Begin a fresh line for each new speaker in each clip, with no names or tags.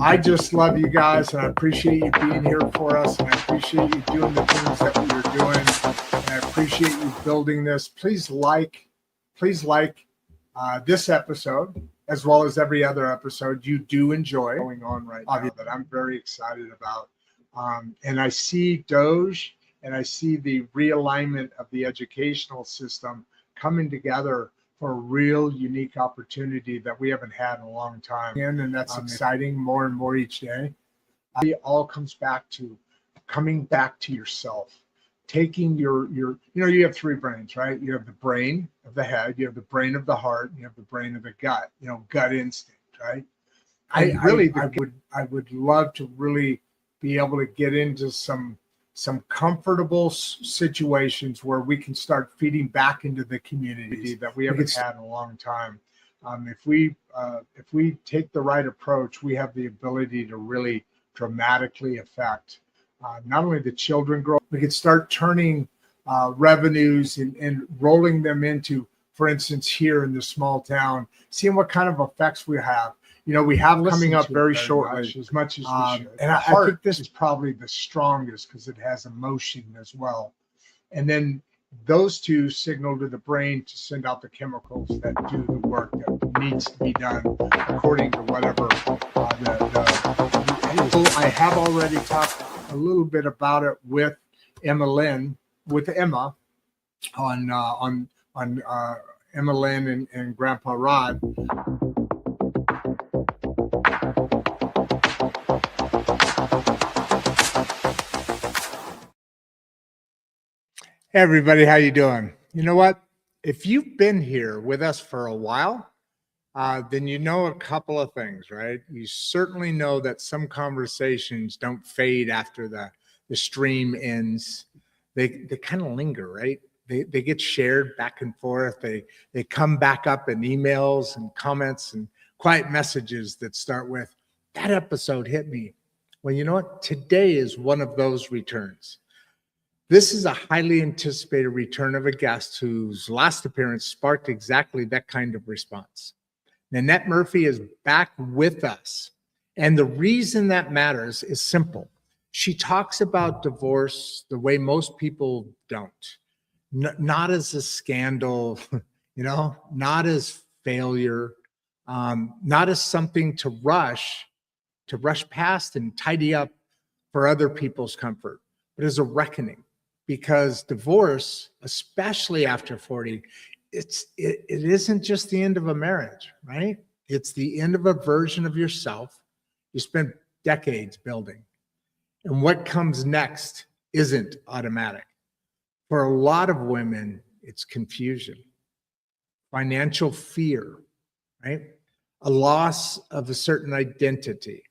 I just love you guys, and I appreciate you being here for us, and I appreciate you doing the things that you're doing, and I appreciate you building this. Please like this episode, as well as every other episode you do enjoy going on right now that I'm very excited about. And I see Doge, and I see the realignment of the educational system coming together for a real unique opportunity that we haven't had in a long time. And that's exciting more and more each day. It all comes back to coming back to yourself, taking your you have three brains, right? You have the brain of the head, you have the brain of the heart, and you have the brain of the gut, gut instinct, right? I would love to really be able to get into some comfortable situations where we can start feeding back into the community that we haven't had in a long time. If we take the right approach, we have the ability to really dramatically affect not only the children growth, we could start turning revenues and rolling them into, for instance, here in the small town, seeing what kind of effects we have. We have coming up very shortly, as much as we should. And I think this is probably the strongest because it has emotion as well. And then those two signal to the brain to send out the chemicals that do the work that needs to be done according to whatever I have already talked a little bit about it with Emma on Emma Lynn and Grandpa Rodd. Hey everybody, how you doing? You know what? If you've been here with us for a while, then you know a couple of things, right? You certainly know that some conversations don't fade after the stream ends. They kind of linger, right? They get shared back and forth. They come back up in emails and comments and quiet messages that start with, that episode hit me. Well, you know what? Today is one of those returns. This is a highly anticipated return of a guest whose last appearance sparked exactly that kind of response. Nanette Murphy is back with us. And the reason that matters is simple. She talks about divorce the way most people don't. Not as a scandal, not as failure, not as something to rush past and tidy up for other people's comfort, but as a reckoning. Because divorce, especially after 40, it isn't just the end of a marriage, right? It's the end of a version of yourself you spent decades building. And what comes next isn't automatic. For a lot of women, it's confusion, financial fear, right? A loss of a certain identity,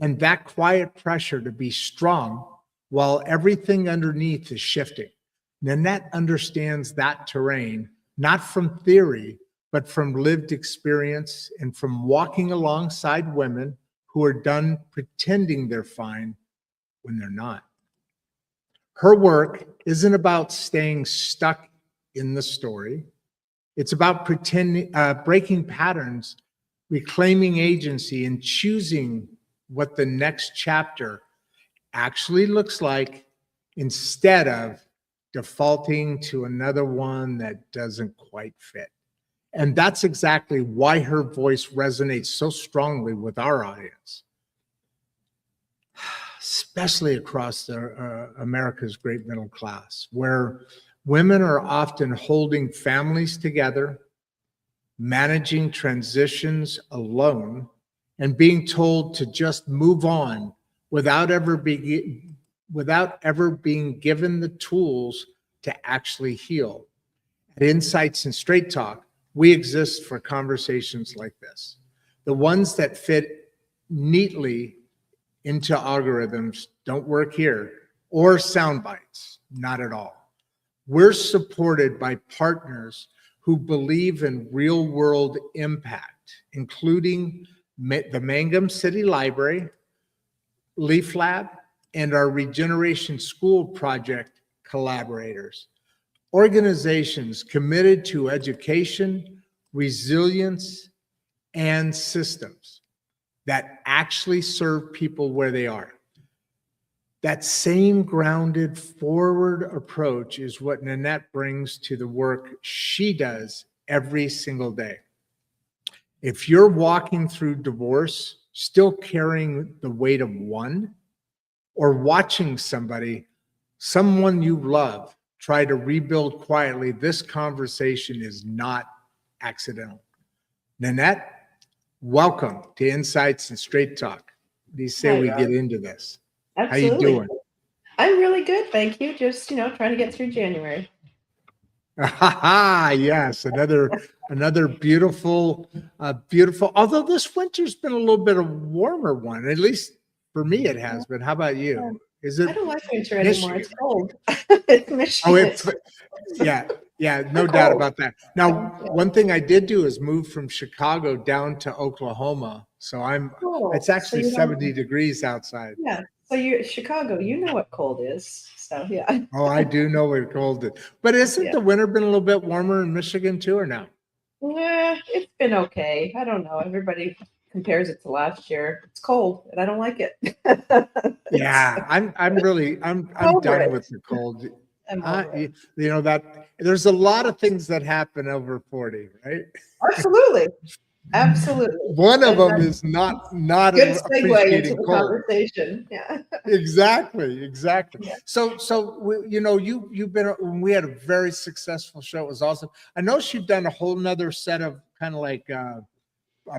and that quiet pressure to be strong while everything underneath is shifting. Nanette understands that terrain, not from theory, but from lived experience and from walking alongside women who are done pretending they're fine when they're not. Her work isn't about staying stuck in the story. It's about breaking patterns, reclaiming agency, and choosing what the next chapter actually looks like instead of defaulting to another one that doesn't quite fit. And that's exactly why her voice resonates so strongly with our audience, especially across America's great middle class, where women are often holding families together, managing transitions alone, and being told to just move on without ever being given the tools to actually heal. At Insights and Straight Talk, we exist for conversations like this, the ones that fit neatly into algorithms don't work here, or sound bites, not at all. We're supported by partners who believe in real world impact, including the Mangum City Library, Leaf Lab, and our Regeneration School Project collaborators, organizations committed to education, resilience, and systems. that actually serve people where they are. That same grounded forward approach is what Nanette brings to the work she does every single day. If you're walking through divorce, still carrying the weight of one, or watching someone you love, try to rebuild quietly, this conversation is not accidental. Nanette, welcome to Insights and Straight Talk. Do you say
Hi,
we get
Rodd.
into this? How you
Absolutely.
doing?
I'm really good, thank you. Just, trying to get through January.
Yes, another beautiful, beautiful. Although this winter's been a little bit of warmer one, at least for me it has been. How about
Yeah.
you? Is it
I don't like winter anymore.
Michigan?
It's cold. It's
Oh,
Michigan. It's
yeah, yeah,
so
no doubt
cold.
about that. Now,
Yeah.
one thing I did do is move from Chicago down to Oklahoma, so it's
Oh, so
actually
you don't,
70 degrees outside.
yeah. So you're Chicago, you know what cold is. So yeah.
Oh, I do know what cold is, but isn't
Yeah.
the winter been a little bit warmer in Michigan too, or no?
Yeah, it's been okay. I don't know. Everybody compares it to last year. It's cold and I don't like it. It's
Yeah, I'm
over
done
it.
with the cold.
I'm over it.
That there's a lot of things that happen over 40, right?
Absolutely. Absolutely.
One of
And
them
that's
is not
good segue into
appreciating
the
cold.
conversation. Yeah.
Exactly.
Yeah.
You've been. We had a very successful show. It was awesome. I know you've done a whole nother set of kind of like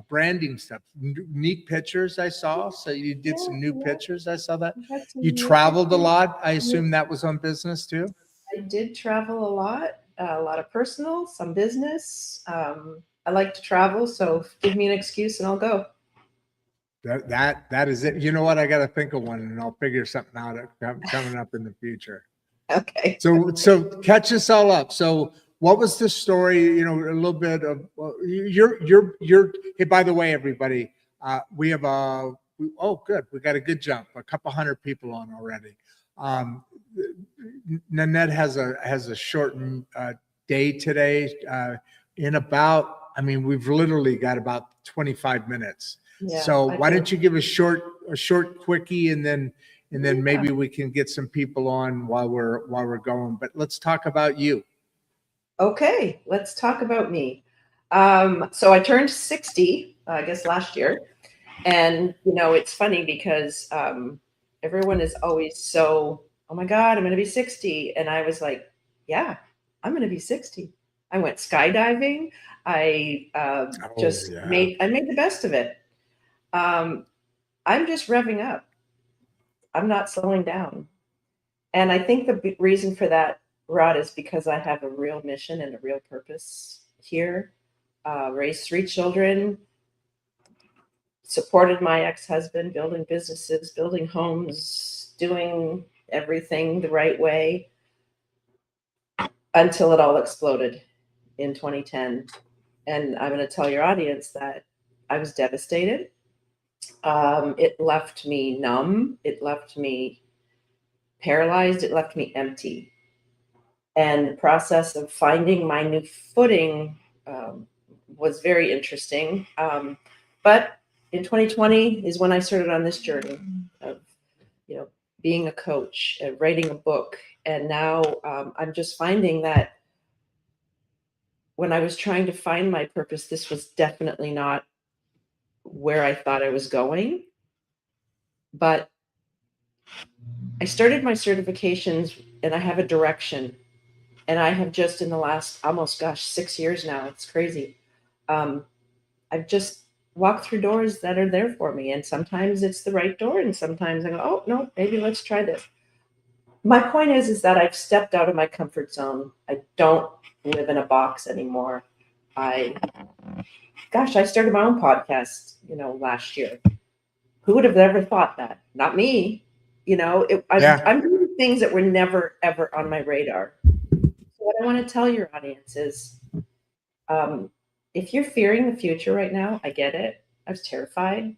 branding stuff, neat pictures. I saw. So you did
Yeah.
some new
Yeah.
pictures. I saw that.
We had
You
some new
traveled a
pictures.
lot. I assume that was on business too.
I did travel a lot of personal, some business. I like to travel, so give me an excuse and I'll go.
That is it. You know what? I got to think of one, and I'll figure something out coming up in the future.
Okay.
So catch us all up. So what was the story? A little bit of you're. Hey, by the way, everybody, we have oh, good. We got a good jump. A couple hundred people on already. Um, Nanette has a shortened day today. In about, I mean, we've literally got about 25 minutes.
Yeah,
So
I
why
do.
don't you give a short quickie, and then
Yeah.
maybe we can get some people on while we're going. But let's talk about you.
Okay, let's talk about me. So I turned 60, I guess last year. And, it's funny because everyone is always so, oh my God, I'm going to be 60. And I was like, yeah, I'm going to be 60. I went skydiving. I
Oh yeah.
I made the best of it. Um, I'm just revving up. I'm not slowing down. And I think the reason for that, Rod, is because I have a real mission and a real purpose here. Raised 3 children, supported my ex-husband, building businesses, building homes, doing everything the right way until it all exploded in 2010. And I'm going to tell your audience that I was devastated. It left me numb. It left me paralyzed. It left me empty. And the process of finding my new footing was very interesting. But in 2020 is when I started on this journey of, being a coach, writing a book. And now I'm just finding that when I was trying to find my purpose, this was definitely not where I thought I was going. But I started my certifications and I have a direction. And I have just in the last almost, 6 years now, it's crazy. I've just walked through doors that are there for me. And sometimes it's the right door. And sometimes I go, oh, no, maybe let's try this. My point is that I've stepped out of my comfort zone. I don't live in a box anymore. I started my own podcast, last year. Who would have ever thought that? Not me.
Yeah.
I'm doing things that were never, ever on my radar. So what I want to tell your audience is, if you're fearing the future right now, I get it. I was terrified.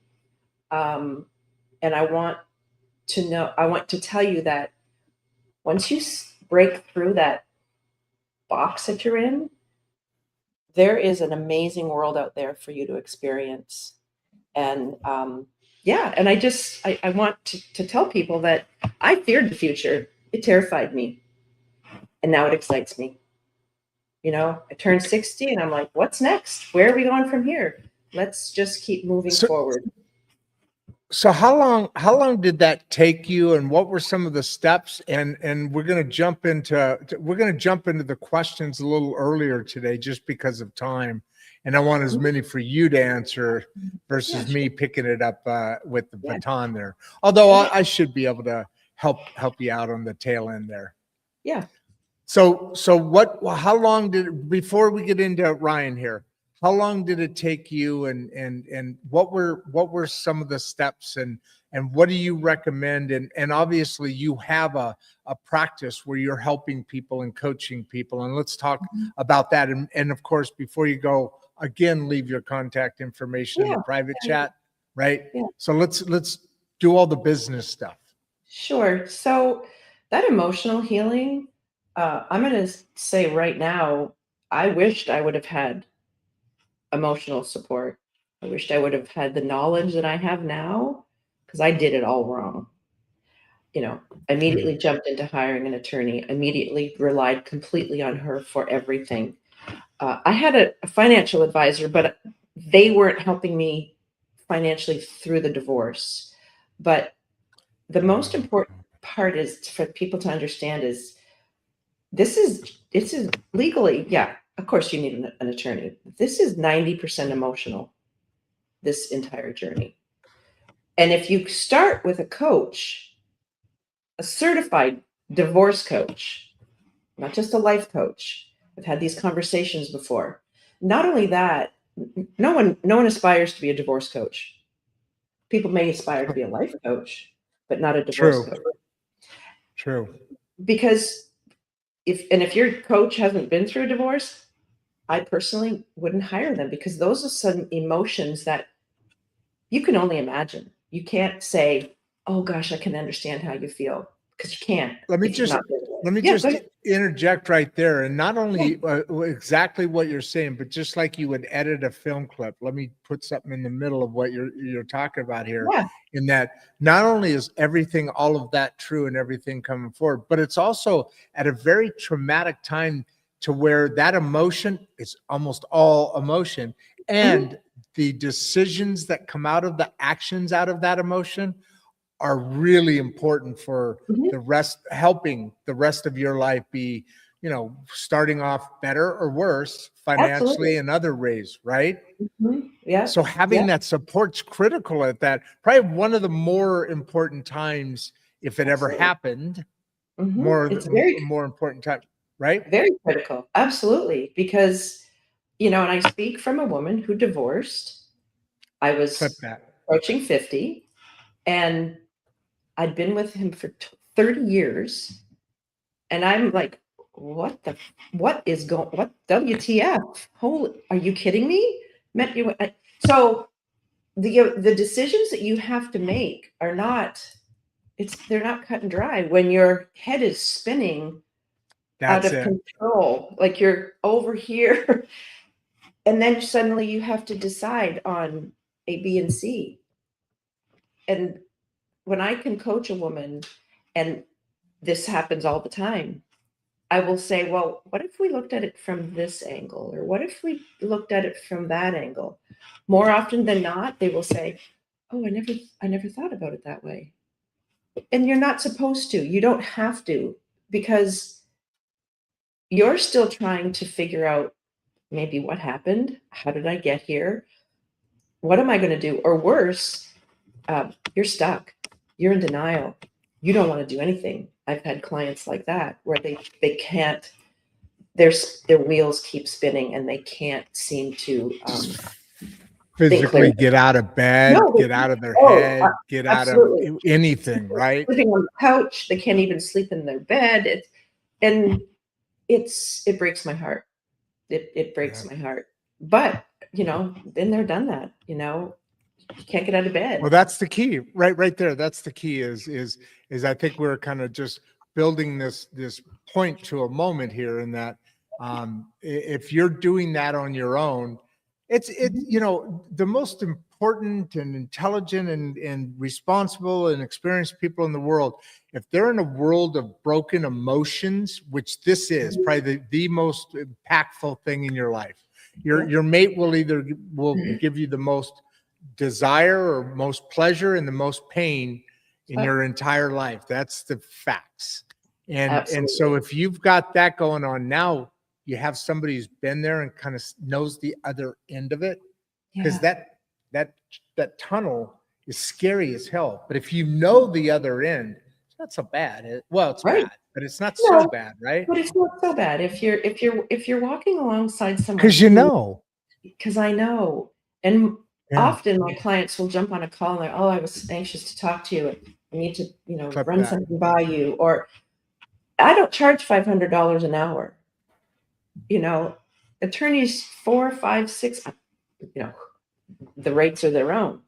And I want to tell you that once you break through that box that you're in, there is an amazing world out there for you to experience. And yeah, and I want to tell people that I feared the future. It terrified me. And now it excites me. You know, I turned 60 and I'm like, what's next? Where are we going from here? Let's just keep moving
So,
forward.
so how long did that take you, and what were some of the steps? And we're going to jump into the questions a little earlier today just because of time. And I want as many for you to answer versus me picking it up with the baton there. Although I should be able to help you out on the tail end there.
Yeah.
So how long before we get into Ryan here, how long did it take you, and what were some of the steps, and what do you recommend? And obviously you have a practice where you're helping people and coaching people. And let's talk about that. And of course, before you go, again, leave your contact information in the private chat, right?
Yeah.
So let's do all the business stuff.
Sure. So that emotional healing, I'm going to say right now, I wished I would have had emotional support. I wished I would have had the knowledge that I have now, because I did it all wrong. You know, immediately jumped into hiring an attorney, immediately relied completely on her for everything. I had a financial advisor, but they weren't helping me financially through the divorce. But the most important part is for people to understand is this is legally, yeah, of course you need an attorney. This is 90% emotional, this entire journey. And if you start with a coach, a certified divorce coach, not just a life coach, I've had these conversations before. Not only that, no one aspires to be a divorce coach. People may aspire to be a life coach, but not a divorce coach.
True.
Because if your coach hasn't been through a divorce, I personally wouldn't hire them, because those are some emotions that you can only imagine. You can't say, "Oh gosh, I can understand how you feel," because you can't.
Let me
if you've
just
not been there.
let me
Yeah,
just
go ahead.
interject right there, and not only exactly what you're saying, but just like you would edit a film clip. Let me put something in the middle of what you're talking about here.
Yeah.
In that, not only is everything, all of that true and everything coming forward, but it's also at a very traumatic time to where that emotion is almost all emotion, and the decisions that come out of the actions out of that emotion are really important for
Mhm.
the rest, helping the rest of your life be, starting off better or worse
Absolutely.
financially and other ways, right?
Yeah.
So having
Yeah.
that support's critical at that, probably one of the more important times, if it ever
Absolutely.
happened,
It's very,
more important time, right?
very critical. Absolutely. Because, and I speak from a woman who divorced. I
Clip
was
that.
approaching 50, and I'd been with him for 30 years. And I'm like, what WTF? Holy, are you kidding me? So the decisions that you have to make are not, they're not cut and dry when your head is spinning out
That's
of
it.
control. Like you're over here, and then suddenly you have to decide on A, B, and C. And when I can coach a woman, and this happens all the time, I will say, well, what if we looked at it from this angle? Or what if we looked at it from that angle? More often than not, they will say, oh, I never thought about it that way. And you're not supposed to. You don't have to, because you're still trying to figure out maybe what happened. How did I get here? What am I going to do? Or worse, you're stuck. You're in denial. You don't want to do anything. I've had clients like that where they can't. Their wheels keep spinning and they can't seem to think
Physically
clearly.
get out of bed,
No,
get out of their
oh,
head, get out of
absolutely.
anything, right?
Sleeping on the couch, they can't even sleep in their bed. And it breaks my heart. It breaks my heart. But been there, done that. You can't get out of bed.
Well, that's the key, right there. That's the key is I think we're kind of just building this point to a moment here, in that if you're doing that on your own, it's the most important and intelligent and responsible and experienced people in the world, if they're in a world of broken emotions, which this is probably the most impactful thing in your life, your mate will give you the most desire or most pleasure and the most pain in your entire life. That's the facts. And so if you've got that going on now, you have somebody who's been there and kind of knows the other end of it, because that tunnel is scary as hell. But if you know the other end, it's not so bad. Well, it's bad, but it's not so bad, right?
But it's not so bad if you're walking alongside someone.
Because
I know. And often my clients will jump on a call and they're, oh, I was anxious to talk to you. I need to, run something by you. Or I don't charge $500 an hour. Attorneys 4, 5, 6, the rates are their own.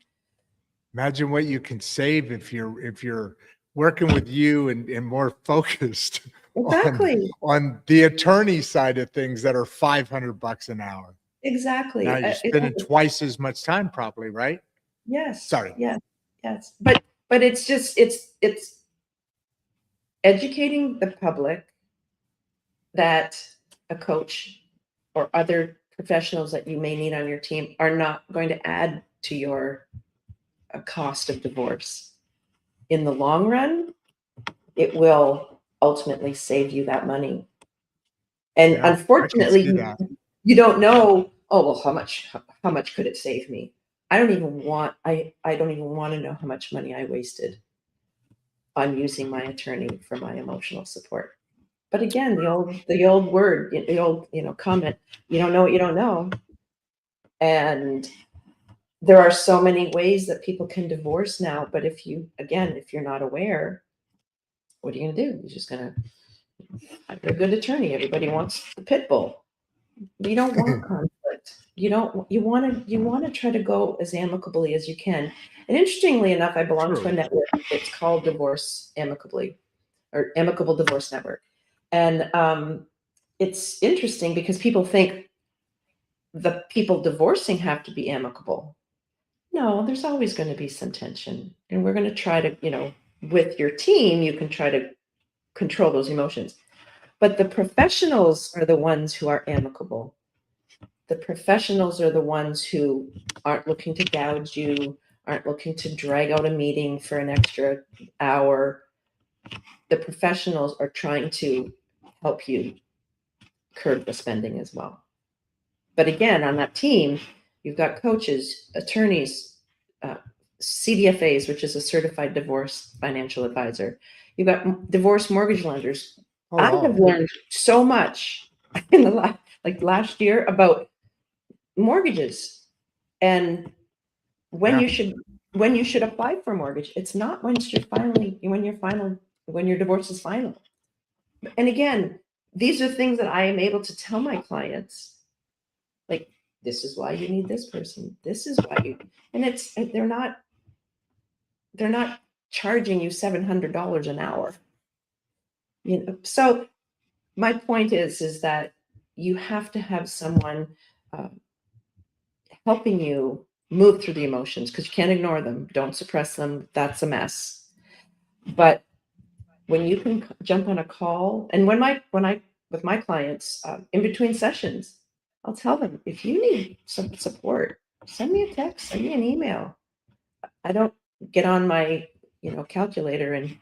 Imagine what you can save if you're working with you and more focused on the attorney side of things that are $500 an hour.
Exactly.
Now you're spending twice as much time probably, right?
Yes.
Sorry.
Yes. But it's just, it's educating the public that a coach or other professionals that you may need on your team are not going to add to your cost of divorce. In the long run, it will ultimately save you that money. And unfortunately, you don't know, oh, well, how much could it save me? I don't even want to know how much money I wasted on using my attorney for my emotional support. But again, the old word, the old, comment, you don't know what you don't know. And there are so many ways that people can divorce now. But if you're not aware, what are you going to do? You're just going to hire a good attorney. Everybody wants the pit bull. You don't want conflict. You want to try to go as amicably as you can. And interestingly enough, I belong to a network. It's called Divorce Amicably, or Amicable Divorce Network. And it's interesting because people think the people divorcing have to be amicable. No, there's always going to be some tension. And we're going to try to, with your team, you can try to control those emotions. But the professionals are the ones who are amicable. The professionals are the ones who aren't looking to gouge you, aren't looking to drag out a meeting for an extra hour. The professionals are trying to help you curb the spending as well. But again, on that team, you've got coaches, attorneys, CDFAs, which is a certified divorce financial advisor. You've got divorce mortgage lenders. I have learned so much in the last year about mortgages and when you should apply for a mortgage. It's not when your divorce is final. And again, these are things that I am able to tell my clients, like, this is why you need this person. This is why and they're not charging you $700 an hour. So my point is that you have to have someone helping you move through the emotions, because you can't ignore them. Don't suppress them. That's a mess. But when you can jump on a call, and with my clients, in between sessions, I'll tell them, if you need some support, send me a text, send me an email. I don't get on my calculator and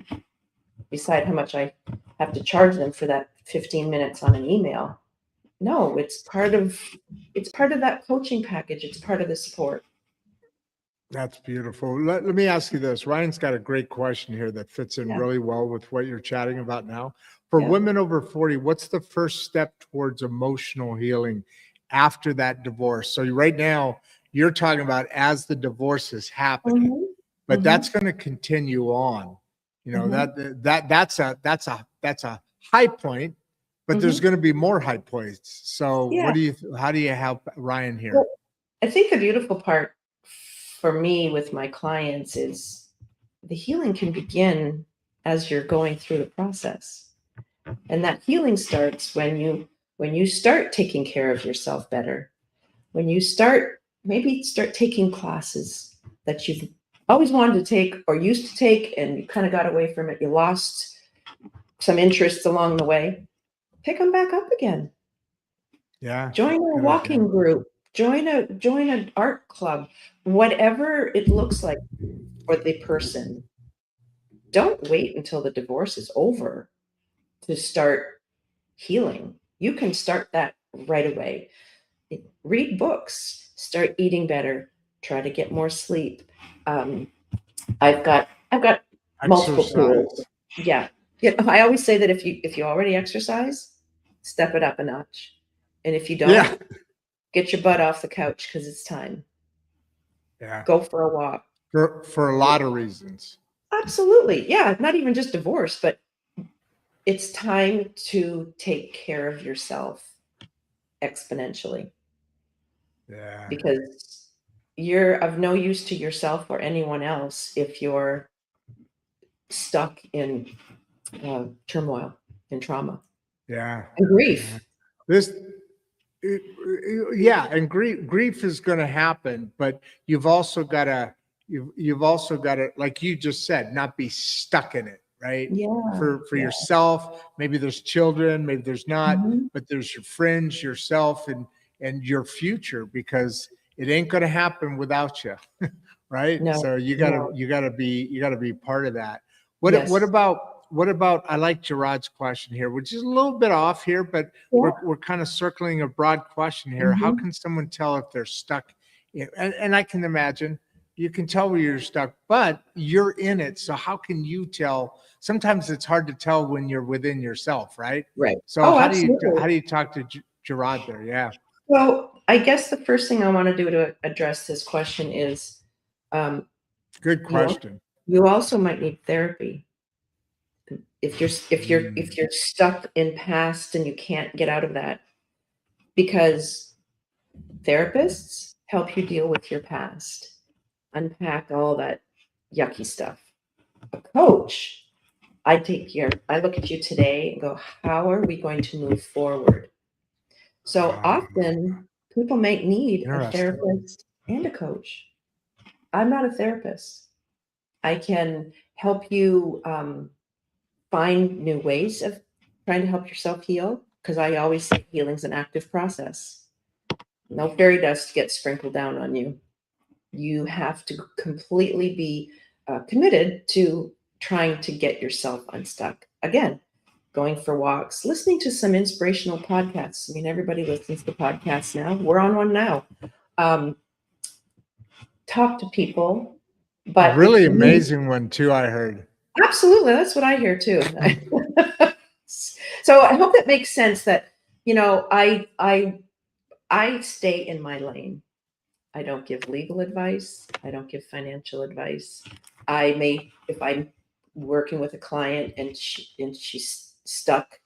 decide how much I have to charge them for that 15 minutes on an email. No, it's part of that coaching package. It's part of the support.
That's beautiful. Let me ask you this. Ryan's got a great question here that fits in really well with what you're chatting about now. For women over 40, what's the first step towards emotional healing after that divorce? So right now you're talking about as the divorce is happening, but that's going to continue on. That's a high point, but there's going to be more high points. So how do you help Ryan here?
Well, I think the beautiful part for me with my clients is the healing can begin as you're going through the process. And that healing starts when you start taking care of yourself better, when you start maybe start taking classes that you've always wanted to take or used to take, and you kind of got away from it. You lost some interests along the way. Pick them back up again.
Yeah.
Join a
Good
walking
idea.
group. Join an art club. Whatever it looks like for the person. Don't wait until the divorce is over to start healing. You can start that right away. Read books, start eating better, try to get more sleep. I've got multiple tools.
Exercise.
Yeah. Yeah. I always say that if you already exercise, step it up a notch. And if you
Yeah.
don't, get your butt off the couch because it's time.
Yeah.
Go for a walk.
For a lot of reasons.
Absolutely. Yeah. Not even just divorce, but it's time to take care of yourself exponentially,
Yeah.
because you're of no use to yourself or anyone else if you're stuck in turmoil and trauma
Yeah.
and grief.
This, yeah, and grief is going to happen, but you've also got to, like you just said, not be stuck in it, right?
Yeah.
For
Yeah.
yourself, maybe there's children, maybe there's not,
Mhm.
but there's your friends, yourself, and your future, because it ain't going to happen without you, right?
No,
So
no.
you gotta be part of that. What
Yes.
about, I like Gerard's question here, which is a little bit off here, but
Yeah.
we're kind of circling a broad question here. How
Mhm.
can someone tell if they're stuck and I can imagine you can tell where you're stuck, but you're in it. So how can you tell? Sometimes it's hard to tell when you're within yourself, right?
Right.
So
Oh, absolutely.
how do you talk to Gerard there? Yeah.
So I guess the first thing I want to do to address this question is, um,
Good
you al-
question.
you also might need therapy if
Mm,
you're stuck in past and you can't get out of that, because therapists help you deal with your past, unpack all that yucky stuff. A coach, I look at you today and go, how are we going to move forward? So
um,
often people may need a
interesting.
therapist and a coach. I'm not a therapist. I can help you find new ways of trying to help yourself heal, because I always say healing's an active process. No fairy dust gets sprinkled down on you. You have to completely be committed to trying to get yourself unstuck. Again, going for walks, listening to some inspirational podcasts. I mean, everybody listens to podcasts now. We're on one now. Um, Talk to people. But if
Really
you need,
amazing one too, I heard.
absolutely, that's what I hear too. So I hope that makes sense that, I stay in my lane. I don't give legal advice. I don't give financial advice. I may, if I'm working with a client and she's stuck,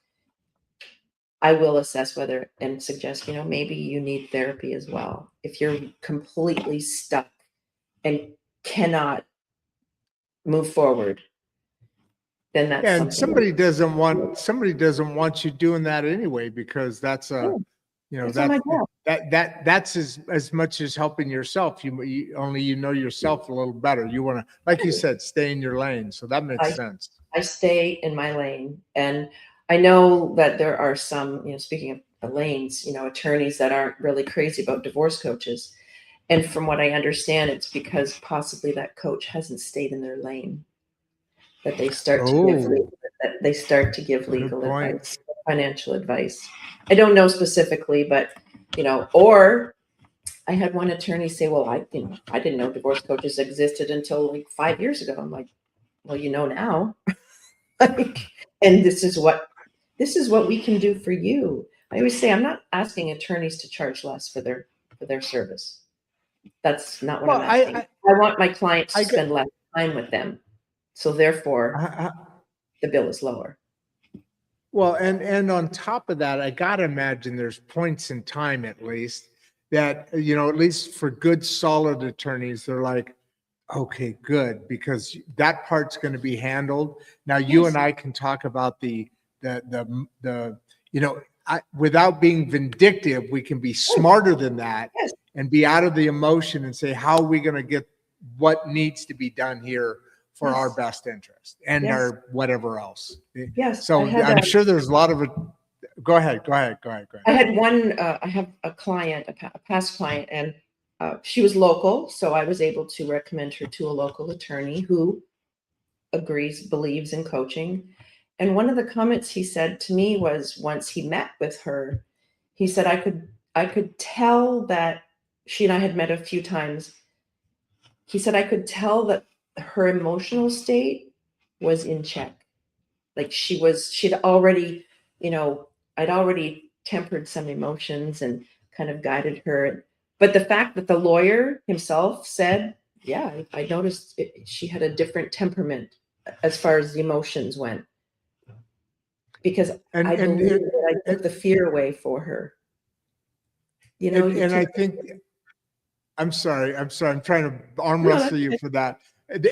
I will assess whether and suggest, maybe you need therapy as well. If you're completely stuck and cannot move forward, then that's
And
something.
somebody doesn't want you doing that anyway, because that's a,
Yeah,
you know,
it's on my job.
that's as much as helping yourself. You only you know yourself a little better. You want to, like you said, stay in your lane. So that makes
I
sense.
I stay in my lane, and I know that there are some, speaking of the lanes, attorneys that aren't really crazy about divorce coaches. And from what I understand, it's because possibly that coach hasn't stayed in their lane, that they start to give
Oh, good
legal
point.
advice, financial advice. I don't know specifically, but or I had one attorney say, "Well, I didn't know divorce coaches existed until like 5 years ago." I'm like, "Well, now." Like, and this is what we can do for you. I always say I'm not asking attorneys to charge less for their service. That's not what
Well,
I'm asking. I want my clients to
I get,
spend less time with them. So therefore
I,
the bill is lower.
well, and on top of that, I gotta imagine there's points in time at least that, at least for good solid attorneys, they're like, okay, good, because that part's going to be handled. Now you
Yes.
and I can talk about the without being vindictive, we can be
Yes.
smarter than that.
Yes.
and be out of the emotion and say, how are we going to get what needs to be done here for our best interest and our whatever else.
Yes.
So I'm sure there's a lot of it. Go ahead.
I had one, I have a client, a past client, and she was local. So I was able to recommend her to a local attorney who believes in coaching. And one of the comments he said to me was, once he met with her, he said, I could tell that she and I had met a few times. He said, I could tell that her emotional state was in check. Like she'd already, I'd already tempered some emotions and kind of guided her. But the fact that the lawyer himself said, yeah, I noticed she had a different temperament as far as the emotions went. Because I believe that I took the fear away for her.
I think, I'm sorry. I'm trying to arm wrestle you for that.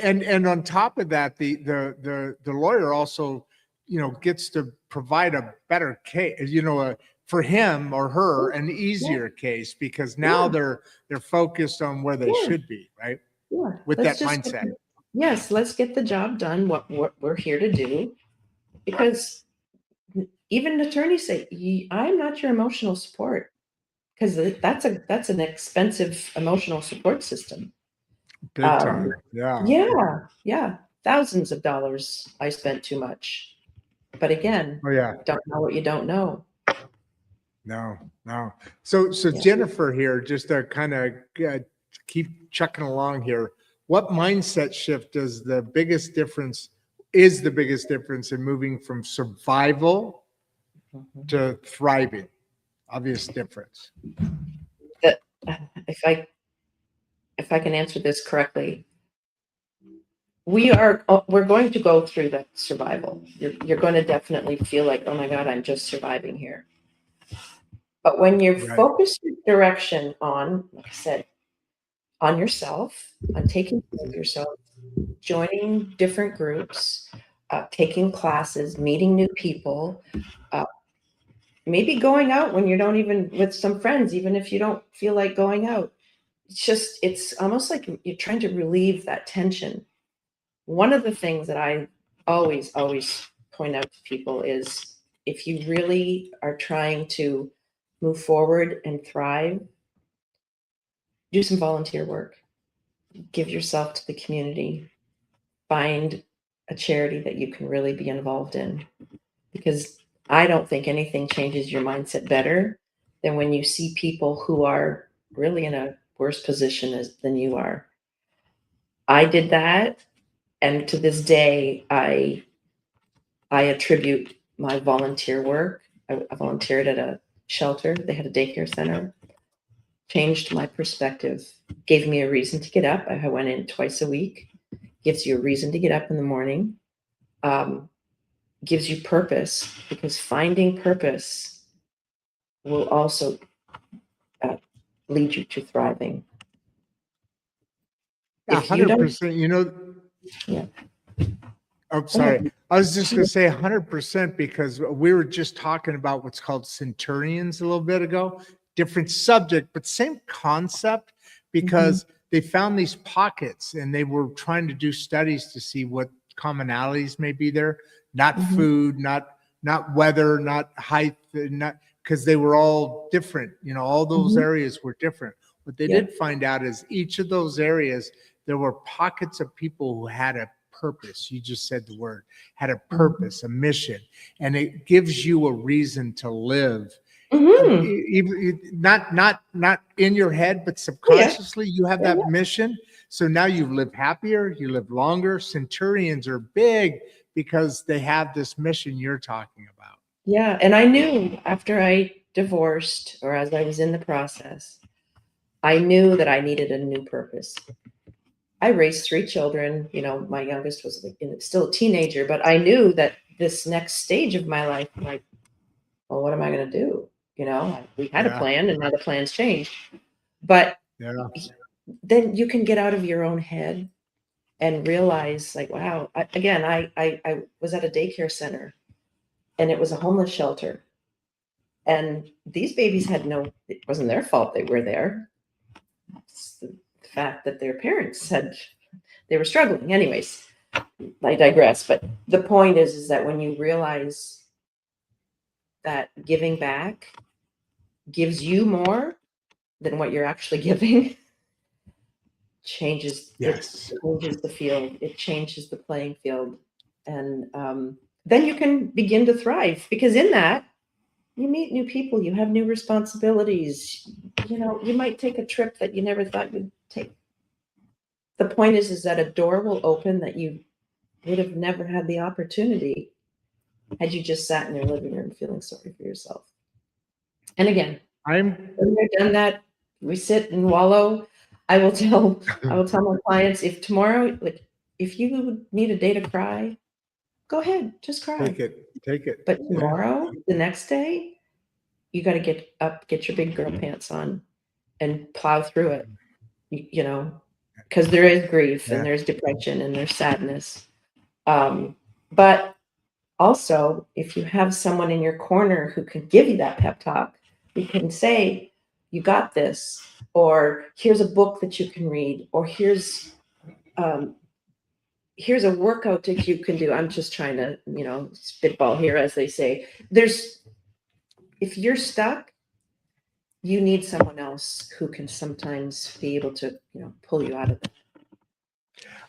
And on top of that, the lawyer also, gets to provide a better case, for him or her, an easier case, because now they're focused on where they should be, right?
Yeah.
With that mindset.
Yes, let's get the job done, what we're here to do. Because even attorneys say, I'm not your emotional support. Because that's an expensive emotional support system.
Big time.
Yeah. Thousands of dollars I spent too much. But again, don't know what you don't know.
No. So Jennifer here, just to kind of keep chucking along here, what mindset shift is the biggest difference in moving from survival to thriving? Obvious difference.
That if I can answer this correctly, we're going to go through that survival. You're going to definitely feel like, oh my God, I'm just surviving here. But when you're focused your direction on, like I said, on yourself, on taking care of yourself, joining different groups, taking classes, meeting new people, maybe going out when you don't even with some friends, even if you don't feel like going out. It's almost like you're trying to relieve that tension. One of the things that I always point out to people is, if you really are trying to move forward and thrive, do some volunteer work. Give yourself to the community. Find a charity that you can really be involved in. Because I don't think anything changes your mindset better than when you see people who are really in a worse position than you are. I did that. And to this day, I attribute my volunteer work. I volunteered at a shelter. They had a daycare center. Changed my perspective. Gave me a reason to get up. I went in twice a week. Gives you a reason to get up in the morning. Gives you purpose, because finding purpose will also lead you to thriving.
100%.
Yeah.
Oh, sorry. I was just going to say 100%, because we were just talking about what's called centurions a little bit ago. Different subject, but same concept, because they found these pockets and they were trying to do studies to see what commonalities may be there. Not food, not weather, not height, not because they were all different. All those areas were different. What they did find out is each of those areas, there were pockets of people who had a purpose. You just said the word, had a purpose, a mission, and it gives you a reason to live. Not in your head, but subconsciously, you have that mission. So now you live happier, you live longer. Centurions are big because they have this mission you're talking about.
Yeah. And I knew after I divorced, or as I was in the process, I knew that I needed a new purpose. I raised 3 children. My youngest was still a teenager, but I knew that this next stage of my life, I'm like, well, what am I going to do? We had a plan, and now the plan's changed. But then you can get out of your own head and realize, like, wow, I was at a daycare center, and it was a homeless shelter. And these babies it wasn't their fault they were there. It's the fact that their parents said they were struggling. Anyways, I digress. But the point is that when you realize that giving back gives you more than what you're actually giving, changes
Yes.
it changes the field. It changes the playing field, and then you can begin to thrive, because in that you meet new people, you have new responsibilities. You might take a trip that you never thought you'd take. The point is that a door will open that you would have never had the opportunity had you just sat in your living room feeling sorry for yourself. And again,
I'm
when we've done that, we sit and wallow. I will tell my clients, if tomorrow, like, if you need a day to cry, go ahead, just cry.
take it.
But
Yeah.
tomorrow, the next day, you got to get up, get your big girl pants on, and plow through it. Because there is grief, and there's depression, and there's sadness. But also, if you have someone in your corner who can give you that pep talk, you can say, "You got this," or "Here's a book that you can read," or "Here's a workout that you can do." I'm just trying to, spitball here, as they say. If you're stuck, you need someone else who can sometimes be able to, pull you out of it.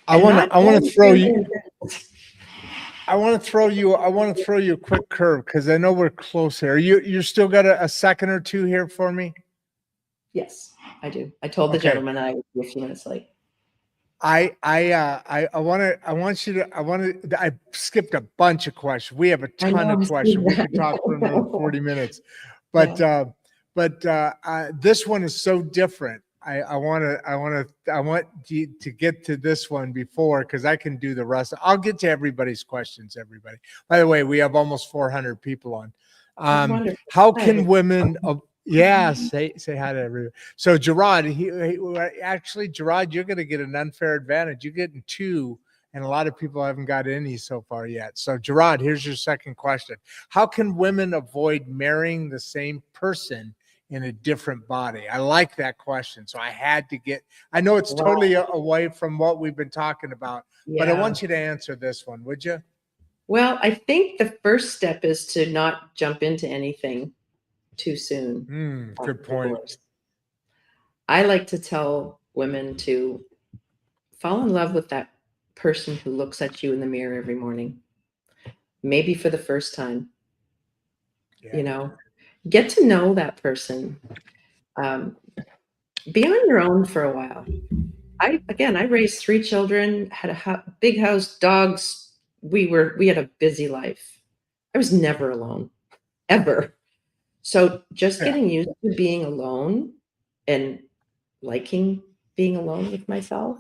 I want to throw you a quick curve, because I know we're close here. You're still got a second or two here for me?
Yes, I do. I told the gentleman I would be a few minutes late.
I skipped a bunch of questions. We have a ton of questions. We could talk for another 40 minutes, but this one is so different. I want you to get to this one before, because I can do the rest. I'll get to everybody's questions. Everybody, by the way, we have almost 400 people on. How can women? Say hi to everyone. So Gerard, Gerard, you're going to get an unfair advantage. You're getting two, and a lot of people haven't got any so far yet. So Gerard, here's your second question. How can women avoid marrying the same person in a different body? I like that question. So I know it's totally away from what we've been talking about, but I want you to answer this one, would you?
Well, I think the first step is to not jump into anything too soon.
Good point.
Divorce. I like to tell women to fall in love with that person who looks at you in the mirror every morning, maybe for the first time. Get to know that person. Be on your own for a while. I raised 3 children, had a big house, dogs. We had a busy life. I was never alone, ever. So just getting used to being alone and liking being alone with myself,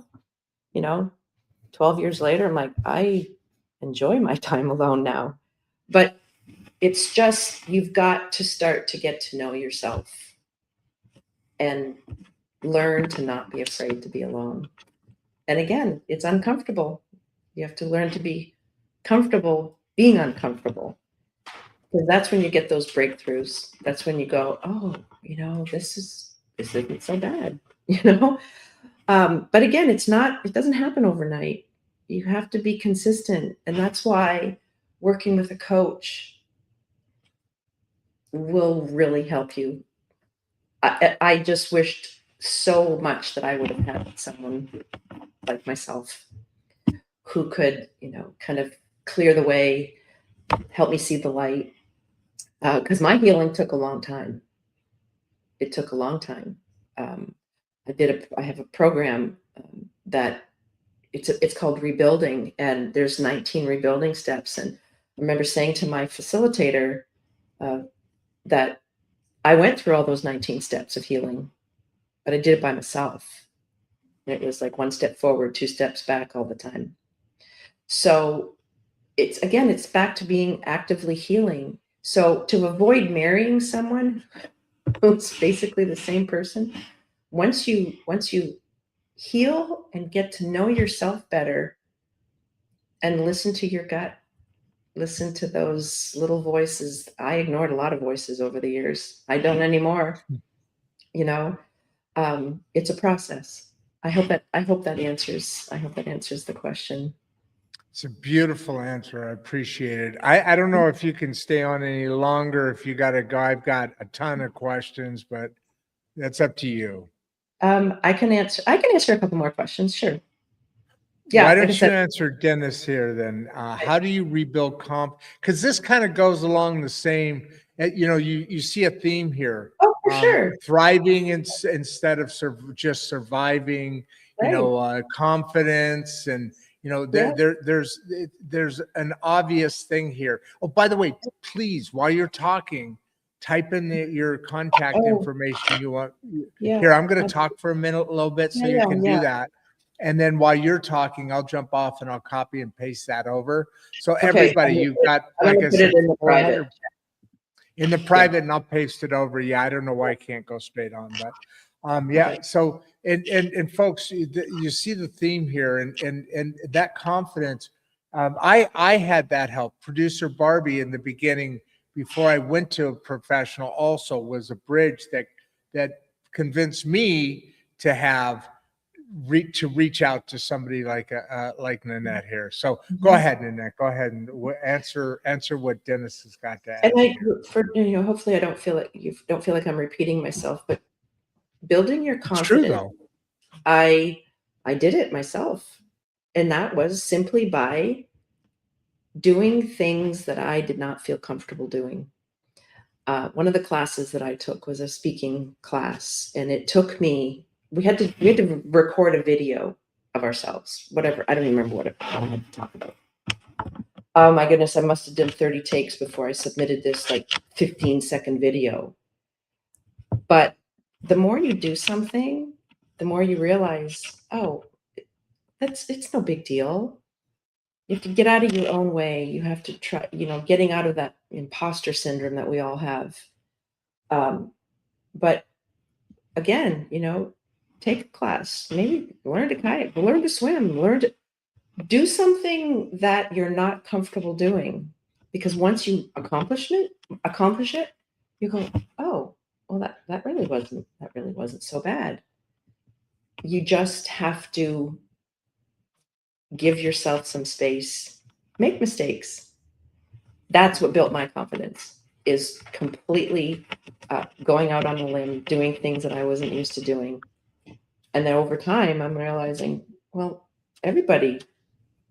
12 years later, I'm like, I enjoy my time alone now. But it's just, you've got to start to get to know yourself and learn to not be afraid to be alone. And again, it's uncomfortable. You have to learn to be comfortable being uncomfortable. Because that's when you get those breakthroughs. That's when you go, oh, this isn't so bad, But again, it doesn't happen overnight. You have to be consistent. And that's why working with a coach will really help you. I just wished so much that I would have had someone like myself who could, kind of clear the way, help me see the light. Because my healing took a long time. It took a long time. I have a program that it's called Rebuilding, and there's 19 rebuilding steps. And I remember saying to my facilitator that I went through all those 19 steps of healing, but I did it by myself. And it was like 1 step forward, 2 steps back all the time. So it's back to being actively healing. So to avoid marrying someone who's basically the same person, once you heal and get to know yourself better and listen to your gut, listen to those little voices. I ignored a lot of voices over the years. I don't anymore. It's a process. I hope that answers the question.
It's a beautiful answer. I appreciate it. I don't know if you can stay on any longer. If you got to go, I've got a ton of questions, but that's up to you.
I can answer a couple more questions. Sure. Yeah.
Why
Like I
don't you
said,
answer Dennis here then? How do you rebuild comp? Because this kind of goes along the same, you see a theme here.
oh, for sure.
Thriving instead of just surviving,
Right.
confidence and,
Yeah.
there's an obvious thing here. Oh, by the way, please, while you're talking, type in your contact
Oh,
information you want.
yeah.
Here, I'm going to talk for a little bit so you
Yeah.
can
Yeah.
do that. And then while you're talking, I'll jump off and I'll copy and paste that over. So
Okay.
everybody, you've got,
I'm
like
gonna
I
put
said,
it in the private.
400 in the private, and I'll paste it over. Yeah, I don't know why I can't go straight on, but yeah.
Okay.
So and folks, you see the theme here, and that confidence. I had that help. Producer Barbie in the beginning, before I went to a professional, also was a bridge that convinced me to reach out to somebody like Nanette here. So go ahead, Nanette. Go ahead and answer what Dennis has got to ask.
And hopefully I don't feel like I'm repeating myself, but building your
It's true
confidence,
though.
I did it myself. And that was simply by doing things that I did not feel comfortable doing. One of the classes that I took was a speaking class, and it took me. We had to record a video of ourselves. Whatever, I don't even remember what I had to talk about. Oh my goodness, I must have done 30 takes before I submitted this like 15-second video. But the more you do something, the more you realize, oh, it's no big deal. You have to get out of your own way. You have to try, getting out of that imposter syndrome that we all have. But again, take a class, maybe learn to kayak, learn to swim, learn to do something that you're not comfortable doing. Because once you accomplish it, you go, oh, well, that really wasn't so bad. You just have to give yourself some space, make mistakes. That's what built my confidence, is completely going out on a limb, doing things that I wasn't used to doing. And then over time, I'm realizing, well, everybody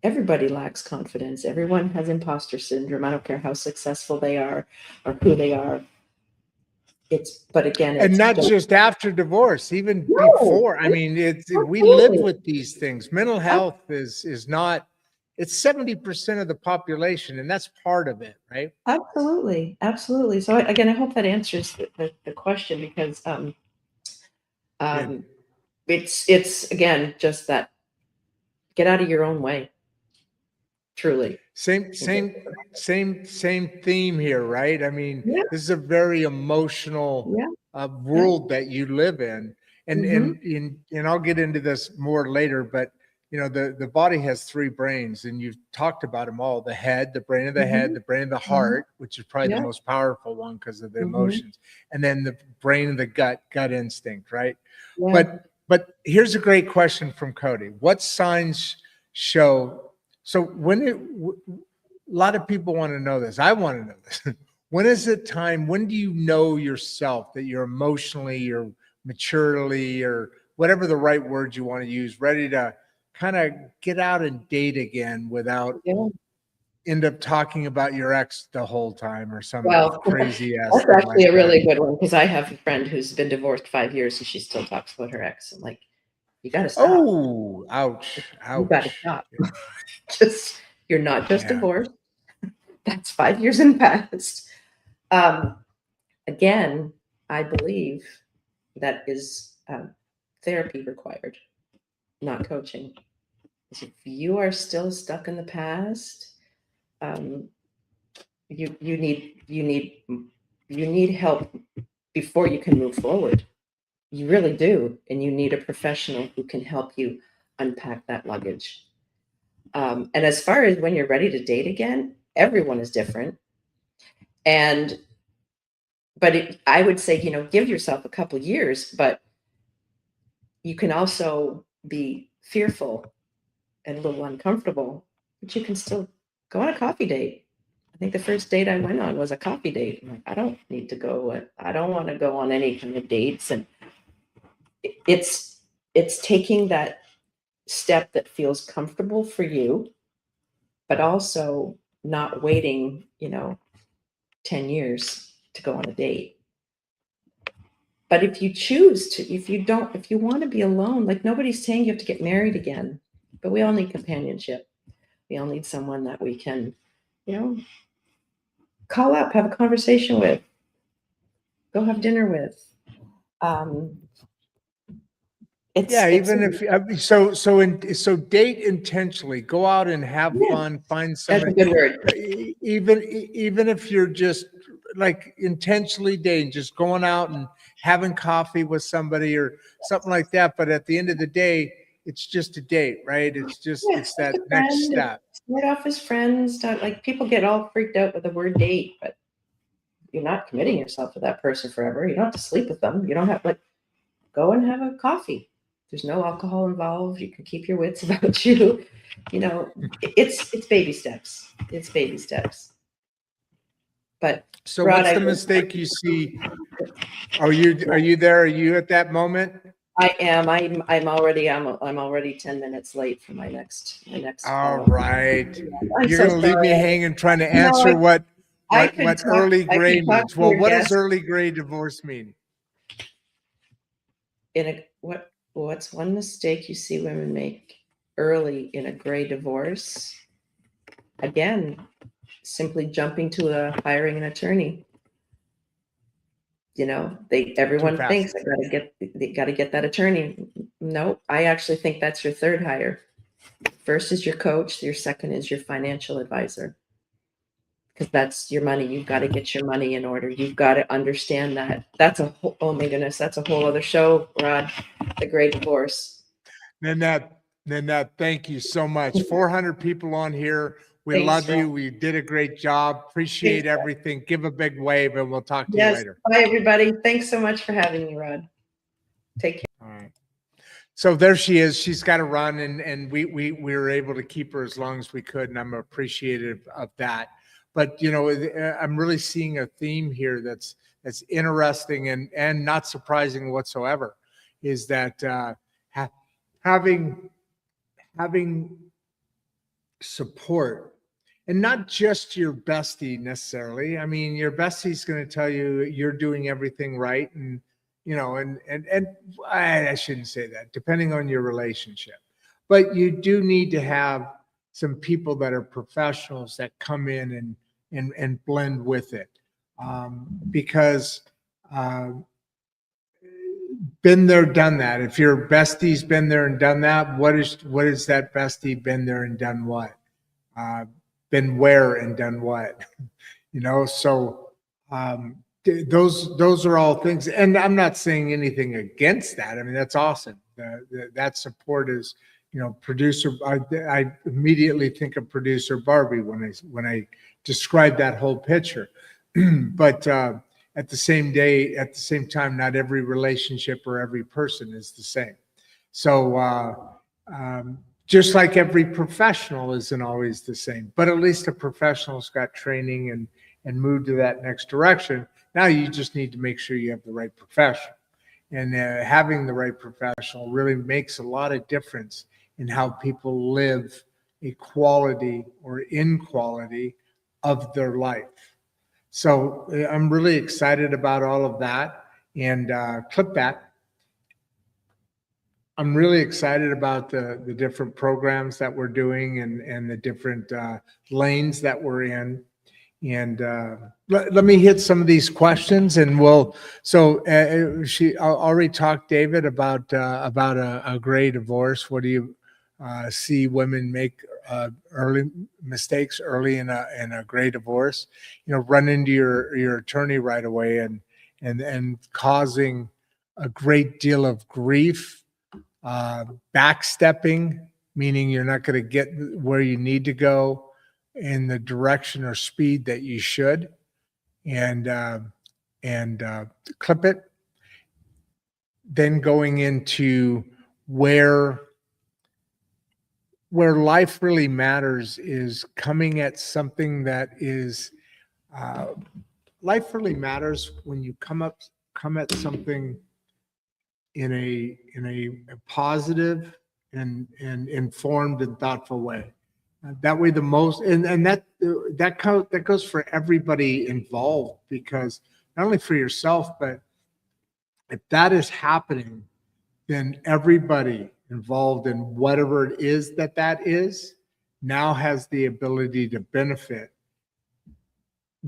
lacks confidence. Everyone has imposter syndrome. I don't care how successful they are or who they are. But again,
And not just after divorce, even
no,
before. I mean, we live with these things. Mental health is not. It's 70% of the population, and that's part of it, right?
Absolutely. Absolutely. So again, I hope that answers the question, because it's again, just that, get out of your own way. Truly.
Same theme here, right? I mean,
Yeah.
this is a very emotional
Yeah.
world that you live in. And
Mhm.
and I'll get into this more later, but the body has three brains, and you've talked about them all: the head, the brain of the head,
Mhm.
the brain of the
Mhm.
heart, which is probably the
Yeah.
most powerful one because of the
Mhm.
emotions, and then the brain of the gut instinct, right?
Yeah.
But here's a great question from Cody. What signs show? So a lot of people want to know this. I want to know this. When is it time? When do you know yourself that you're emotionally or maturely, or whatever the right word you want to use, ready to kind of get out and date again without
Yeah.
end up talking about your ex the whole time or some
Well,
crazy ass
that's
thing
actually
like
a
that?
really good one, because I have a friend who's been divorced 5 years and she still talks about her ex. I'm like, you got to stop.
Oh, ouch,
You got to
ouch.
stop. Just, you're not just
Yeah.
divorced. That's 5 years in the past. Um, Again, I believe that is therapy required, not coaching. If you are still stuck in the past, um, you need help before you can move forward. You really do, and you need a professional who can help you unpack that luggage. And as far as when you're ready to date again, everyone is different. But I would say, give yourself a couple years, but you can also be fearful and a little uncomfortable, but you can still go on a coffee date. I think the first date I went on was a coffee date. I'm like, I don't need to go. I don't want to go on any kind of dates. And it's taking that step that feels comfortable for you, but also not waiting, 10 years to go on a date. But if you choose to, if you want to be alone, like nobody's saying you have to get married again, but we all need companionship. We all need someone that we can, call up, have a conversation with, go have dinner with.
Yeah, even if so date intentionally, go out and have
Yeah,
fun, find
that's a
somebody.
good word.
Even if you're just like intentionally dating, just going out and having coffee with somebody or something like that. But at the end of the day, it's just a date, right?
Yeah,
It's
just
that
a
next
friend.
step.
Start off as friends. Like people get all freaked out with the word date, but you're not committing yourself to that person forever. You don't have to sleep with them. You don't have go and have a coffee. There's no alcohol involved. You can keep your wits about you. It's baby steps. It's baby steps. But
So
Rodd,
what's the mistake you see? Are you there? Are you at that moment?
I am. I'm already 10 minutes late for my next
All
call.
right.
I'm
You're
so
going to leave me
sorry.
hanging trying to
No,
answer what
I could talk.
early
I
gray
could talk
means.
to
Well,
your
what does
guest
early gray divorce mean?
what's one mistake you see women make early in a gray divorce? Again, simply jumping to hiring an attorney. Everyone
fast.
thinks they got to get that attorney. No, I actually think that's your third hire. First is your coach. Your second is your financial advisor, because that's your money. You've got to get your money in order. You've got to understand that. That's oh my goodness, that's a whole other show, Rodd. The Great Divorce.
Nanette, thank you so much. 400 people on here. We
Thanks,
love you.
Rodd.
We did a great job. Appreciate
Thanks, Rodd.
everything. Give a big wave and we'll talk to you
Yes.
later.
Bye, everybody. Thanks so much for having me, Rodd. Take care.
All right. So there she is. She's got to run, and we were able to keep her as long as we could, and I'm appreciative of that. But I'm really seeing a theme here that's interesting and not surprising whatsoever, is that having support, and not just your bestie necessarily. I mean, your bestie's going to tell you you're doing everything right, and I shouldn't say that, depending on your relationship. But you do need to have some people that are professionals that come in and blend with it, because been there, done that. If your bestie's been there and done that, what is that bestie been there and done what? Been where and done what? So those are all things, and I'm not saying anything against that. I mean, that's awesome. That support is, producer. I immediately think of producer Barbie when I describe that whole picture. But at the same time, not every relationship or every person is the same. So just like every professional isn't always the same, but at least a professional's got training and moved to that next direction. Now you just need to make sure you have the right professional, and having the right professional really makes a lot of difference in how people live a quality or inequality of their life. So I'm really excited about all of that. And clip that. I'm really excited about the different programs that we're doing and the different lanes that we're in. And let me hit some of these questions, and she already talked, David, about a gray divorce. What do you see women make early mistakes early in a gray divorce? Run into your attorney right away and causing a great deal of grief, backstepping, meaning you're not going to get where you need to go in the direction or speed that you should, and clip it. Then going into where life really matters is coming at something that is life really matters when you come at something in a positive and informed and thoughtful way. That way, the most and that goes for everybody involved, because not only for yourself, but if that is happening, then everybody involved in whatever it is that is now has the ability to benefit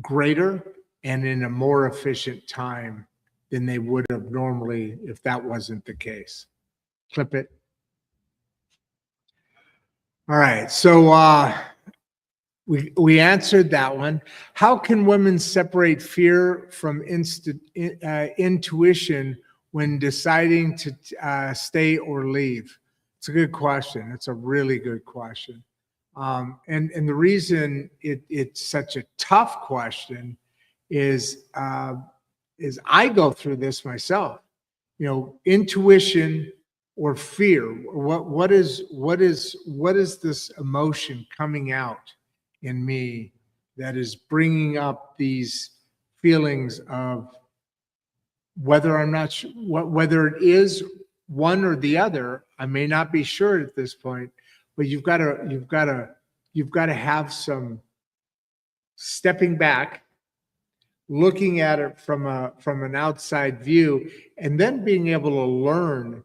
greater and in a more efficient time than they would have normally if that wasn't the case. Clip it. All right. So we answered that one. How can women separate fear from intuition when deciding to stay or leave? It's a good question. It's a really good question. And the reason it's such a tough question is I go through this myself. You know, intuition or fear. What is this emotion coming out in me that is bringing up these feelings of whether I'm not sure, whether it is one or the other. I may not be sure at this point, but you've got to have some stepping back, looking at it from an outside view, and then being able to learn.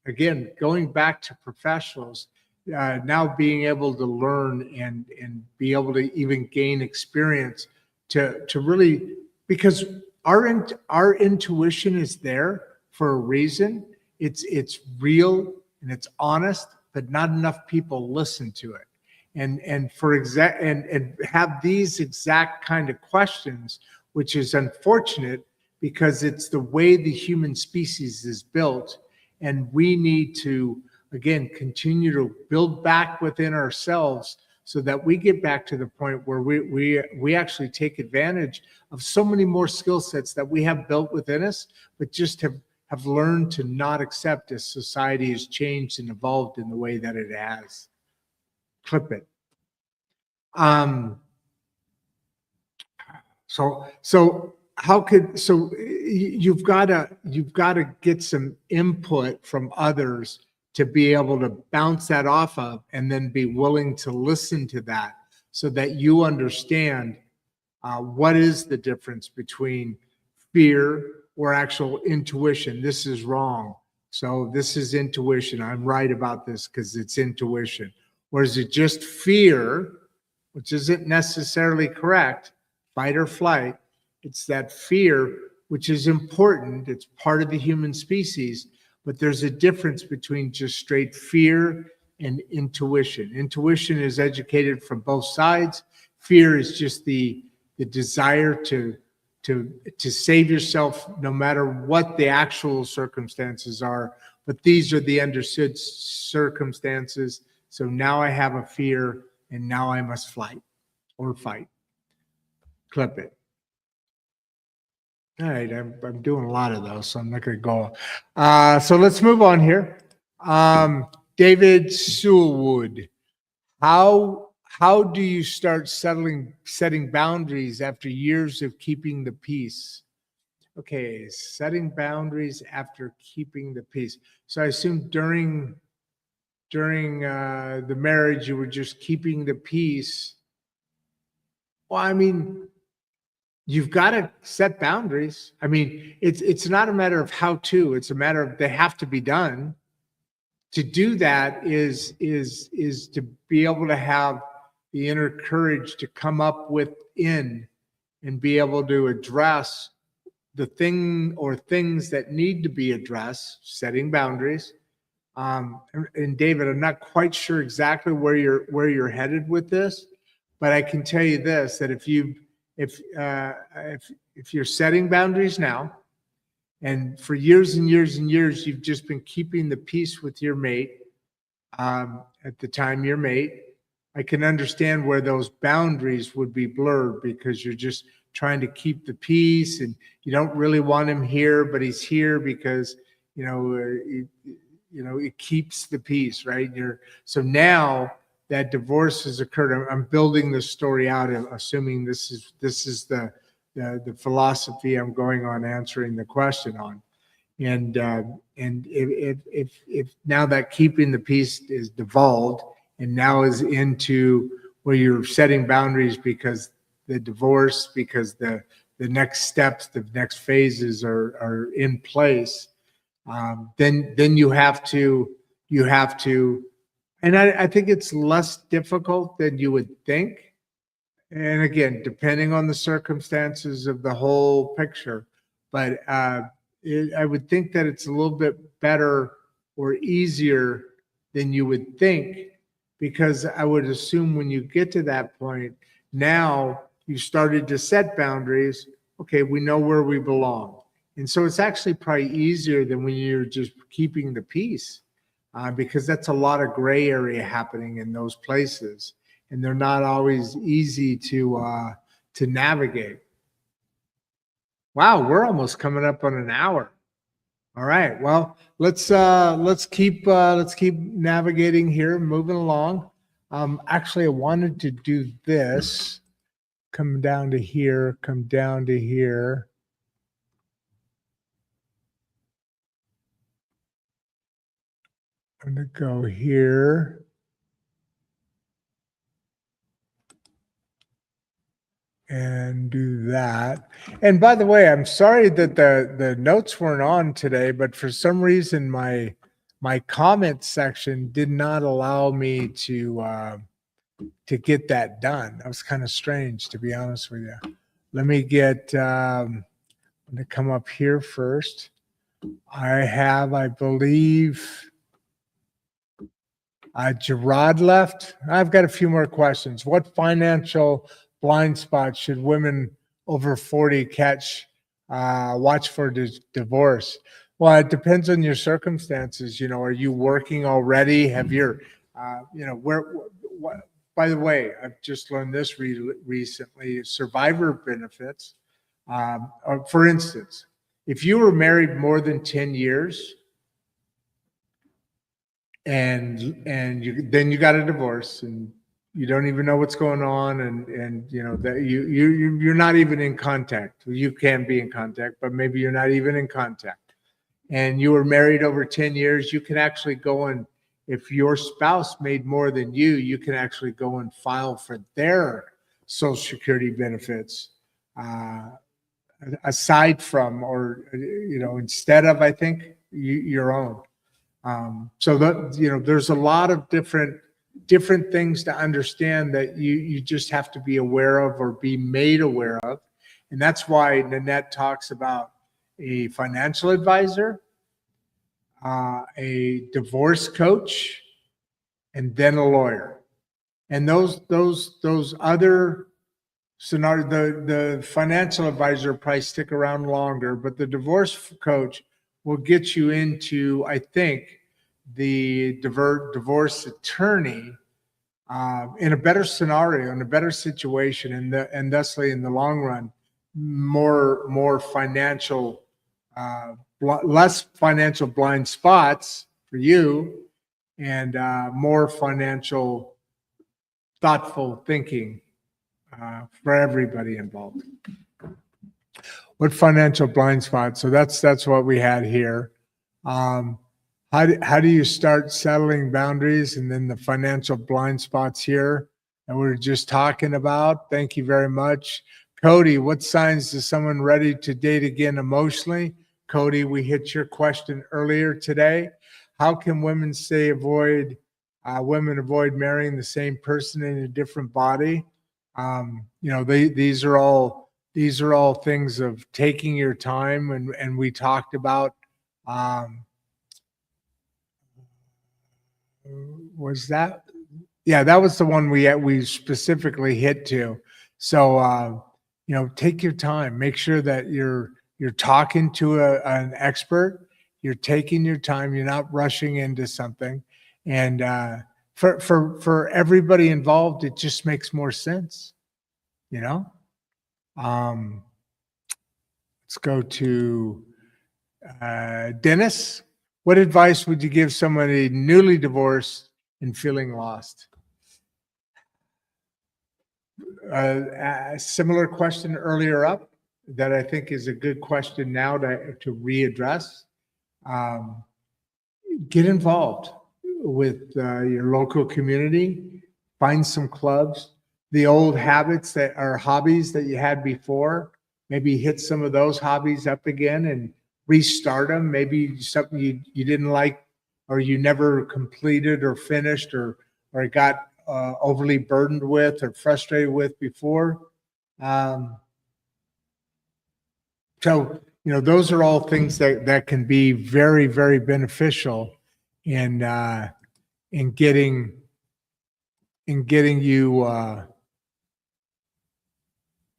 Again, going back to professionals, now being able to learn and be able to even gain experience to really, because our intuition is there for a reason. It's real and it's honest, but not enough people listen to it. And have these exact kind of questions, which is unfortunate because it's the way the human species is built. And we need to, again, continue to build back within ourselves so that we get back to the point where we actually take advantage of so many more skill sets that we have built within us, but just have learned to not accept as society has changed and evolved in the way that it has. Clip it. You've got to get some input from others to be able to bounce that off of, and then be willing to listen to that so that you understand what is the difference between fear or actual intuition. This is wrong, so this is intuition. I'm right about this because it's intuition. Or is it just fear, which isn't necessarily correct, fight or flight? It's that fear, which is important. It's part of the human species, but there's a difference between just straight fear and intuition. Intuition is educated from both sides. Fear is just the desire to save yourself no matter what the actual circumstances are. But these are the understood circumstances. So now I have a fear and now I must flight or fight. Clip it. All right, I'm doing a lot of those, so I'm not going to go. So let's move on here. David Sewellwood, how do you start setting boundaries after years of keeping the peace? Okay, setting boundaries after keeping the peace. So I assume during the marriage you were just keeping the peace. Well, I mean, you've got to set boundaries. I mean, it's not a matter of how to, it's a matter of they have to be done. To do that is to be able to have the inner courage to come up within and be able to address the thing or things that need to be addressed, setting boundaries. And David, I'm not quite sure exactly where you're headed with this, but I can tell you this, that if you're setting boundaries now, and for years and years and years, you've just been keeping the peace with your mate, at the time your mate, I can understand where those boundaries would be blurred because you're just trying to keep the peace and you don't really want him here, but he's here because, it keeps the peace, right? So now that divorce has occurred, I'm building this story out, assuming this is the philosophy I'm going on answering the question on. And if now that keeping the peace is devolved and now is into where you're setting boundaries because the divorce, because the next steps, the next phases are in place, then you have to, and I think it's less difficult than you would think. And again, depending on the circumstances of the whole picture, but I would think that it's a little bit better or easier than you would think, because I would assume when you get to that point, now you started to set boundaries. Okay, we know where we belong. And so it's actually probably easier than when you're just keeping the peace, because that's a lot of gray area happening in those places. And they're not always easy to navigate. Wow, we're almost coming up on an hour. All right, well, let's keep navigating here, moving along. Actually, I wanted to do this. Come down to here. Come down to here. I'm gonna go here. And do that. And by the way, I'm sorry that the notes weren't on today, but for some reason my comment section did not allow me to get that done. That was kind of strange, to be honest with you. Let me get I'm gonna come up here first. I believe Gerard left. I've got a few more questions. What financial blind spots should women over 40 watch for divorce? Well, it depends on your circumstances. Are you working already? Have your, by the way, I've just learned this recently, survivor benefits. For instance, if you were married more than 10 years, and then you got a divorce and you don't even know what's going on, and that you're not even in contact. You can be in contact, but maybe you're not even in contact, and you were married over 10 years, you can actually go and, if your spouse made more than you can actually go and file for their Social Security benefits, aside from, or instead of, I think, your own. So that, there's a lot of different things to understand that you just have to be aware of or be made aware of. And that's why Nanette talks about a financial advisor, a divorce coach, and then a lawyer. And those other scenarios, the financial advisor will probably stick around longer, but the divorce coach will get you into, I think, the divorce attorney in a better scenario, in a better situation, and thusly in the long run, more financial, less financial blind spots for you, and more financial thoughtful thinking for everybody involved. What financial blind spots? So that's what we had here. How do you start settling boundaries, and then the financial blind spots here that we're just talking about? Thank you very much. Cody, what signs is someone ready to date again emotionally? Cody, we hit your question earlier today. How can women avoid marrying the same person in a different body? These are all things of taking your time, and we talked about. Was that? Yeah, that was the one we specifically hit to. So take your time. Make sure that you're talking to an expert. You're taking your time. You're not rushing into something, and for everybody involved, it just makes more sense. Let's go to Dennis. What advice would you give somebody newly divorced and feeling lost? A similar question earlier up that I think is a good question now to readdress. Get involved with your local community. Find some clubs. The old habits that are hobbies that you had before, maybe hit some of those hobbies up again and restart them. Maybe something you didn't like or you never completed or finished or got overly burdened with or frustrated with before. So, those are all things that can be very, very beneficial in getting you.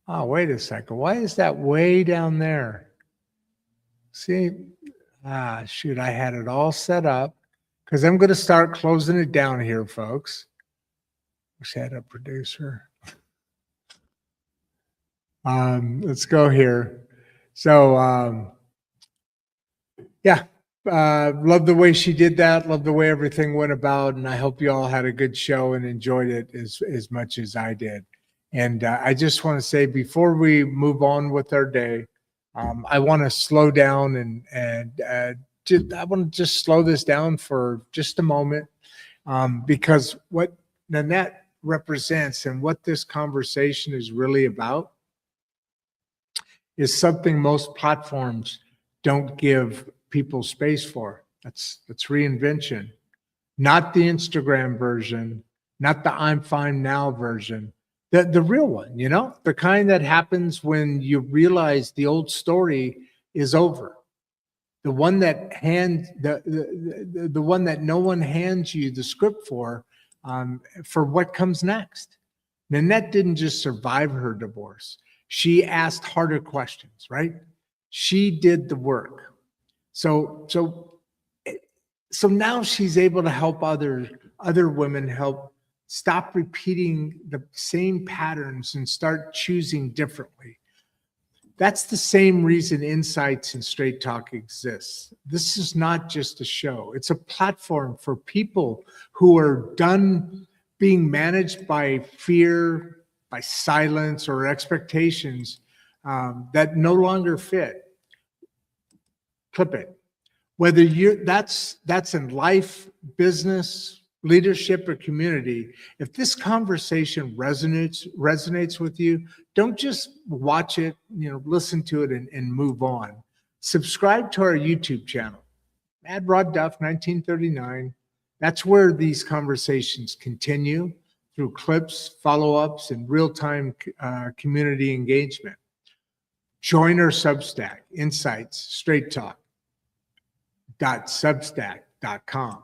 Oh, wait a second. Why is that way down there? See, shoot, I had it all set up because I'm going to start closing it down here, folks. Wish I had a producer. Let's go here. So, yeah, love the way she did that. Love the way everything went about. And I hope you all had a good show and enjoyed it as much as I did. And I just want to say before we move on with our day, I want to slow down and I want to just slow this down for just a moment because what Nanette represents and what this conversation is really about is something most platforms don't give people space for. That's reinvention, not the Instagram version, not the I'm fine now version, the real one, the kind that happens when you realize the old story is over. The one that the one that no one hands you the script for what comes next. Nanette didn't just survive her divorce. She asked harder questions, right? She did the work. So now she's able to help other women help stop repeating the same patterns and start choosing differently. That's the same reason Insights and Straight Talk exists. This is not just a show. It's a platform for people who are done being managed by fear, by silence, or expectations that no longer fit. Clip it. Whether that's in life, business, leadership, or community, if this conversation resonates with you, don't just watch it, listen to it and move on. Subscribe to our YouTube channel. Add Rodd Duff 1939. That's where these conversations continue through clips, follow-ups, and real-time community engagement. Join our Substack, Insights, Straight Talk. .substack.com.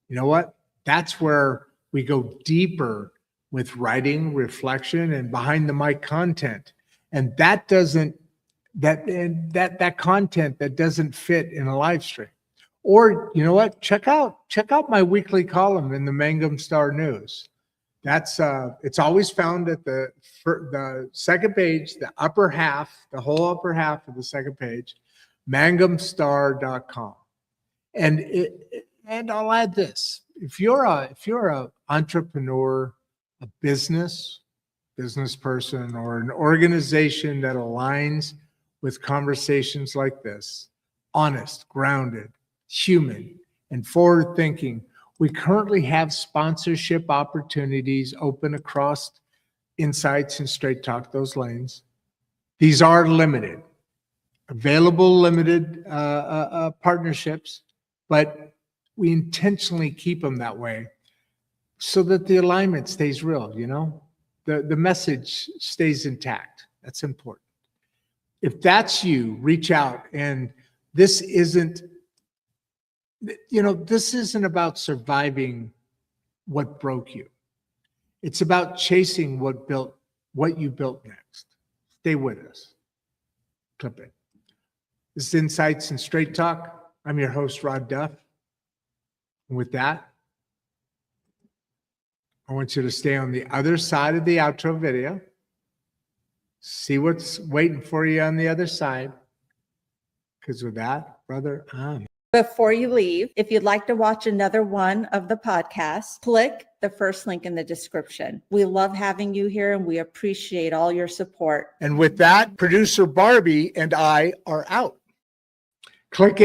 You know what? That's where we go deeper with writing, reflection, and behind the mic content. And that content that doesn't fit in a live stream. Or you know what? Check out my weekly column in the Mangum Star News. That's it's always found at the second page, the whole upper half of the second page, mangumstar.com. And I'll add this: if you're a entrepreneur, a business person, or an organization that aligns with conversations like this, honest, grounded, human, and forward-thinking, we currently have sponsorship opportunities open across Insights and Straight Talk, those lanes. These are limited, limited partnerships, but we intentionally keep them that way so that the alignment stays real, the message stays intact. That's important. If that's you, reach out. And this isn't about surviving what broke you. It's about chasing what you built next. Stay with us. Clip it. This is Insights and Straight Talk. I'm your host, Rodd Duff. And with that, I want you to stay on the other side of the outro video. See what's waiting for you on the other side. Because with that, brother, I'm
Before you leave, if you'd like to watch another one of the podcasts, click the first link in the description. We love having you here and we appreciate all your support.
And with that, producer Barbie and I are out. Click